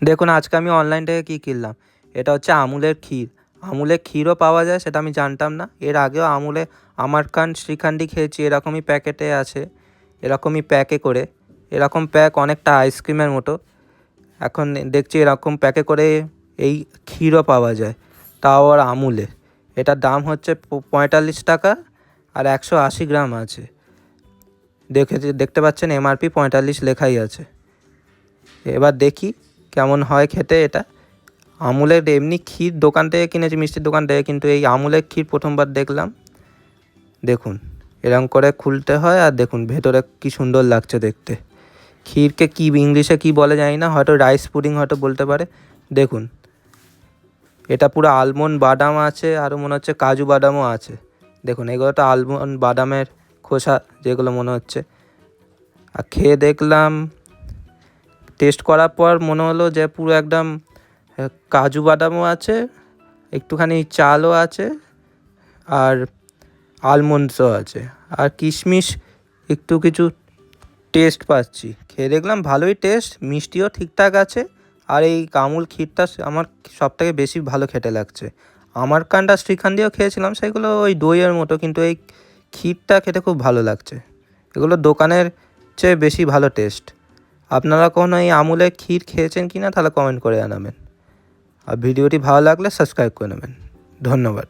দেখুন আজকে আমি অনলাইন থেকে কী কিনলাম। এটা হচ্ছে আমুলের ক্ষীর। আমুলের ক্ষীরও পাওয়া যায়, সেটা আমি জানতাম না। এর আগেও আমারকান্ড শ্রীখান্ডি খেয়েছি, এরকমই প্যাকেটে আছে, এরকমই প্যাকে করে। এরকম প্যাক অনেকটা আইসক্রিমের মতো। এখন দেখছি এরকম প্যাকে করে এই ক্ষীরও পাওয়া যায়, তাও আর আমুলে। এটার দাম হচ্ছে 45 টাকা, আর 180 গ্রাম আছে। দেখতে পাচ্ছেন এমআরপি 45 লেখাই আছে। এবার দেখি কেমন হয় খেতে এটা। আমুলের এমনি ক্ষীর দোকান থেকে কিনেছি, মিষ্টির দোকান থেকে, কিন্তু এই আমুলের ক্ষীর প্রথমবার দেখলাম। দেখুন এরকম করে খুলতে হয়, আর দেখুন ভেতরে কি সুন্দর লাগছে দেখতে। ক্ষীরকে কি ইংলিশে কি বলে জানি না, হয়তো রাইস পুডিং হয়তো বলতে পারে। দেখুন এটা পুরো আলমন্ড বাদাম আছে, আরও মনে হচ্ছে কাজু বাদামও আছে। দেখুন এগুলো তো আলমন্ড বাদামের খোসা যেগুলো মনে হচ্ছে। আর খেয়ে দেখলাম, টেস্ট করার পর মনে হলো যে পুরো একদম কাজু বাদামও আছে, একটুখানি চালও আছে, আর আলমন্ডসও আছে, আর কিশমিশ একটু কিছু টেস্ট পাচ্ছি। খেয়ে দেখলাম ভালোই টেস্ট, মিষ্টিও ঠিকঠাক আছে। আর এই আমুল ক্ষীরটা আমার সবথেকে বেশি ভালো খেতে লাগছে। আমারকান্ড আর শ্রীখান্ডিও খেয়েছিলাম, সেগুলো ওই দইয়ের মতো, কিন্তু এই ক্ষীরটা খেতে খুব ভালো লাগছে। এগুলো দোকানের চেয়ে বেশি ভালো টেস্ট। আপনারা কখনো এই আমুলের ক্ষীর খেয়েছেন কি না, তাহলে কমেন্ট করে জানাবেন। আর ভিডিওটি ভালো লাগলে সাবস্ক্রাইব করে নেবেন। ধন্যবাদ।